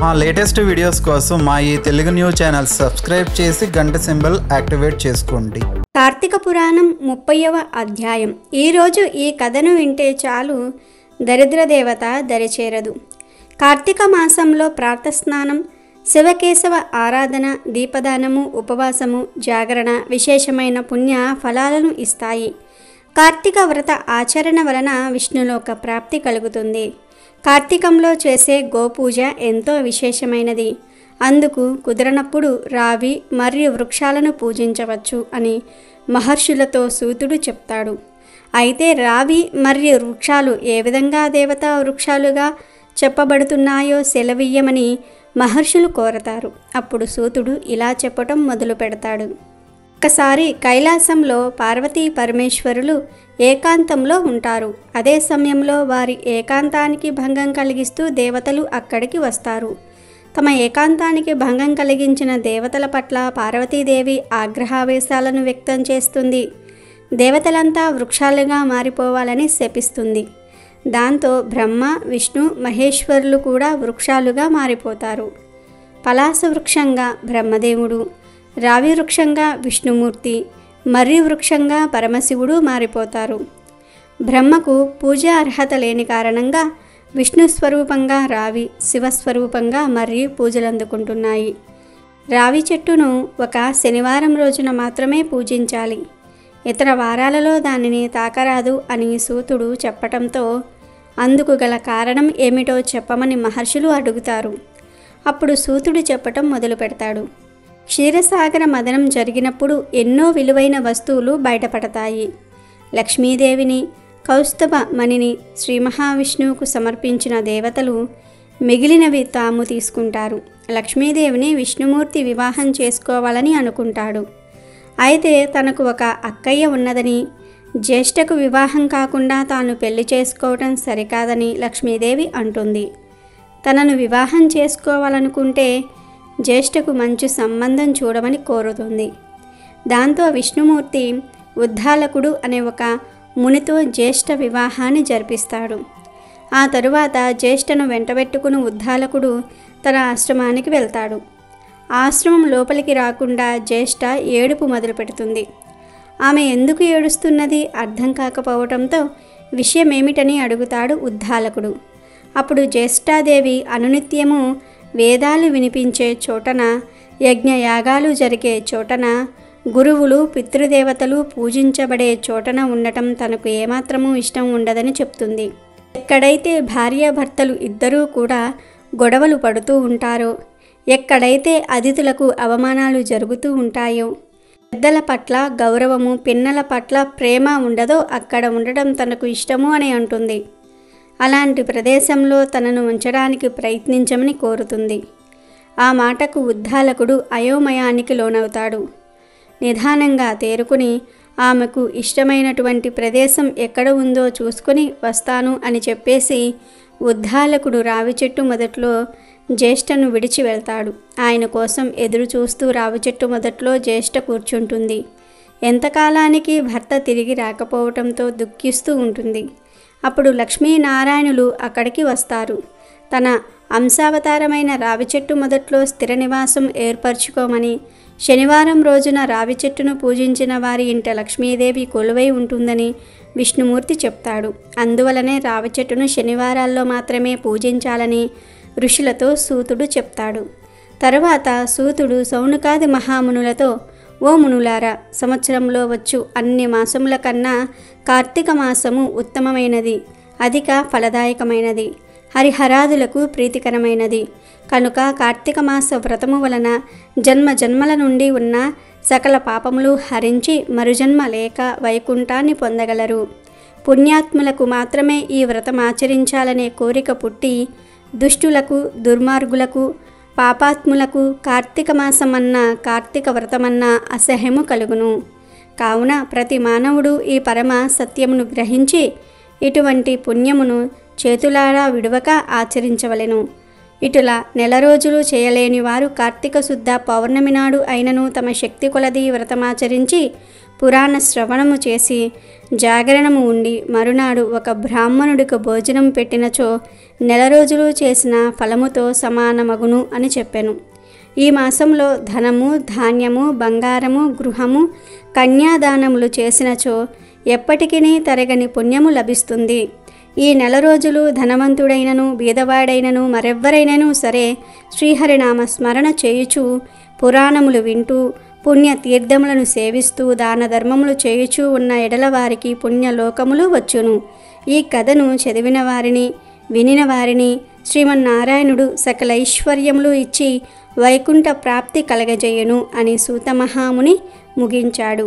మా latest videos కోసం మా ఈ తెలుగు న్యూస్ ఛానల్ సబ్స్క్రైబ్ చేసి గంట సింబల్ యాక్టివేట్ చేసుకోండి. కార్తీక పురాణం 30వ అధ్యాయం. ఈరోజు ఈ కథను వింటే చాలు, దరిద్ర దేవత దరిచేరదు. కార్తీక మాసంలో ప్రాతస్నానం, శివకేశవ ఆరాధన, దీపదానము, ఉపవాసము, జాగరణ విశేషమైన పుణ్య ఫలాలను ఇస్తాయి. కార్తీక వ్రత ఆచరణ వలన విష్ణులోక ప్రాప్తి కలుగుతుంది. కార్తీకంలో చేసే గోపూజ ఎంతో విశేషమైనది. అందుకు కుదరనప్పుడు రావి మరియు వృక్షాలను పూజించవచ్చు అని మహర్షులతో సూతుడు చెప్తాడు. అయితే రావి మరియు వృక్షాలు ఏ విధంగా దేవతా వృక్షాలుగా చెప్పబడుతున్నాయో సెలవియ్యమని మహర్షులు కోరతారు. అప్పుడు సూతుడు ఇలా చెప్పటం మొదలు పెడతాడు. ఒకసారి కైలాసంలో పార్వతీ పరమేశ్వరులు ఏకాంతంలో ఉంటారు. అదే సమయంలో వారి ఏకాంతానికి భంగం కలిగిస్తూ దేవతలు అక్కడికి వస్తారు. తమ ఏకాంతానికి భంగం కలిగించిన దేవతల పట్ల పార్వతీదేవి ఆగ్రహావేశాలను వ్యక్తం చేస్తుంది. దేవతలంతా వృక్షాలుగా మారిపోవాలని శపిస్తుంది. దాంతో బ్రహ్మ, విష్ణు, మహేశ్వరులు కూడా వృక్షాలుగా మారిపోతారు. పలాస వృక్షంగా బ్రహ్మదేవుడు, రావి వృక్షంగా విష్ణుమూర్తి, మర్రి వృక్షంగా పరమశివుడు మారిపోతారు. బ్రహ్మకు పూజ అర్హత లేని కారణంగా విష్ణు స్వరూపంగా రావి, శివస్వరూపంగా మర్రి పూజలందుకుంటున్నాయి. రావి చెట్టును ఒక శనివారం రోజున మాత్రమే పూజించాలి, ఇతర వారాలలో దానిని తాకరాదు అని సూతుడు చెప్పటంతో అందుకు గల కారణం ఏమిటో చెప్పమని మహర్షులు అడుగుతారు. అప్పుడు సూతుడు చెప్పటం మొదలు పెడతాడు. క్షీరసాగర మదనం జరిగినప్పుడు ఎన్నో విలువైన వస్తువులు బయటపడతాయి. లక్ష్మీదేవిని, కౌస్తుభ మణిని శ్రీ మహావిష్ణువుకు సమర్పించిన దేవతలు మిగిలినవి తాము తీసుకుంటారు. లక్ష్మీదేవిని విష్ణుమూర్తి వివాహం చేసుకోవాలని అనుకుంటాడు. అయితే తనకు ఒక అక్కయ్య ఉన్నదని, జ్యేష్ఠకు వివాహం కాకుండా తాను పెళ్లి చేసుకోవటం సరికాదని లక్ష్మీదేవి అంటుంది. తనను వివాహం చేసుకోవాలనుకుంటే జ్యేష్ఠకు మంచి సంబంధం చూడమని కోరుతుంది. దాంతో విష్ణుమూర్తి ఉద్దాలకుడు అనే ఒక మునితో జ్యేష్ఠ వివాహాన్ని జరిపిస్తాడు. ఆ తరువాత జ్యేష్ఠను వెంటబెట్టుకుని ఉద్దాలకుడు తన ఆశ్రమానికి వెళ్తాడు. ఆశ్రమం లోపలికి రాకుండా జ్యేష్ఠ ఏడుపు మొదలు పెడుతుంది. ఆమె ఎందుకు ఏడుస్తున్నది అర్థం కాకపోవటంతో విషయమేమిటని అడుగుతాడు ఉద్దాలకుడు. అప్పుడు జ్యేష్ఠాదేవి అనునిత్యము వేదాలు వినిపించే చోటన, యజ్ఞయాగాలు జరిగే చోటన, గురువులు, పితృదేవతలు పూజించబడే చోటన ఉండటం తనకు ఏమాత్రమూ ఇష్టం ఉండదని చెప్తుంది. ఎక్కడైతే భార్యాభర్తలు ఇద్దరూ కూడా గొడవలు పడుతూ ఉంటారో, ఎక్కడైతే అతిథులకు అవమానాలు జరుగుతూ ఉంటాయో, పెద్దల పట్ల గౌరవము, పిన్నల పట్ల ప్రేమ ఉండదో అక్కడ ఉండటం తనకు ఇష్టము అని అంటుంది. అలాంటి ప్రదేశంలో తనను ఉంచడానికి ప్రయత్నించమని కోరుతుంది. ఆ మాటకు ఉద్దాలకుడు అయోమయానికి లోనవుతాడు. నిదానంగా తేరుకుని ఆమెకు ఇష్టమైనటువంటి ప్రదేశం ఎక్కడ ఉందో చూసుకుని వస్తాను అని చెప్పేసి ఉద్దాలకుడు రావి చెట్టు మొదట్లో జ్యేష్ఠను విడిచి వెళ్తాడు. ఆయన కోసం ఎదురు చూస్తూ రావి చెట్టు మొదట్లో జ్యేష్ఠ కూర్చుంటుంది. ఎంతకాలానికి భర్త తిరిగి రాకపోవటంతో దుఃఖిస్తూ ఉంటుంది. అప్పుడు లక్ష్మీనారాయణులు అక్కడికి వస్తారు. తన అంశావతారమైన రావి చెట్టు మొదట్లో స్థిర నివాసం ఏర్పరచుకోమని, శనివారం రోజున రావి చెట్టును పూజించిన వారి ఇంట లక్ష్మీదేవి కొలువై ఉంటుందని విష్ణుమూర్తి చెప్తాడు. అందువలనే రావి చెట్టును శనివారాల్లో మాత్రమే పూజించాలని ఋషులతో సూతుడు చెప్తాడు. తరువాత సూతుడు సౌనకాది మహామునులతో, ఓ మునులారా, సంవత్సరంలో వచ్చు అన్ని మాసముల కన్నా కార్తీక మాసము ఉత్తమమైనది, అధిక ఫలదాయకమైనది, హరిహరాదులకు ప్రీతికరమైనది. కనుక కార్తీక మాస వ్రతము వలన జన్మ జన్మల నుండి ఉన్న సకల పాపములు హరించి మరుజన్మ లేక వైకుంఠాన్ని పొందగలరు. పుణ్యాత్ములకు మాత్రమే ఈ వ్రతం ఆచరించాలనే కోరిక పుట్టి దుష్టులకు, దుర్మార్గులకు, పాపాత్ములకు కార్తీక మాసమన్న, కార్తీక వ్రతమన్న అసహ్యము కలుగును. కావున ప్రతి మానవుడు ఈ పరమ సత్యమును గ్రహించి ఇటువంటి పుణ్యమును చేతులారా విడువక ఆచరించవలెను. ఇటులా నెల రోజులు చేయలేని వారు కార్తీక శుద్ధ పౌర్ణమి నాడు అయినను తమ శక్తి కొలది వ్రతమాచరించి పురాణ శ్రవణము చేసి జాగరణము ఉండి మరునాడు ఒక బ్రాహ్మణుడికి భోజనం పెట్టినచో 9 రోజులు చేసిన ఫలముతో సమానమగును అని చెప్పెను. ఈ మాసంలో ధనము, ధాన్యము, బంగారము, గృహము, కన్యాదానములు చేసినచో ఎప్పటికీ తరగని పుణ్యము లభిస్తుంది. ఈ 9 రోజులు ధనవంతుడైనను బీదవాడైనను మరెవ్వరైనను సరే శ్రీహరినామ స్మరణ చేయుచు పురాణములు వింటూ పుణ్య తీర్థములను సేవిస్తూ దాన ధర్మములు చేయుచూ ఉన్న ఎడల వారికి పుణ్యలోకములు వచ్చును. ఈ కథను చదివిన వారిని వినిన వారిని శ్రీమన్నారాయణుడు సకల ఐశ్వర్యములు ఇచ్చి వైకుంఠ ప్రాప్తి కలగజేయును అని సూతమహాముని ముగించాడు.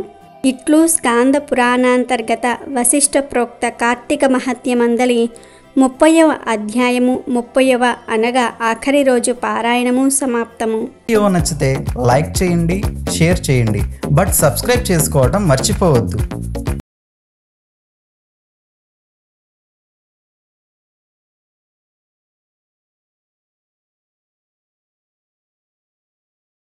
ఇట్లు స్కాంద పురాణాంతర్గత వశిష్ఠ ప్రోక్త కార్తీక మహత్యమందలి 30వ అధ్యాయము 30వ అనగా ఆఖరి రోజు పారాయణము సమాప్తము. వీడియో నచ్చితే లైక్ చేయండి, షేర్ చేయండి, బట్ సబ్స్క్రైబ్ చేసుకోవడం మర్చిపోవద్దు.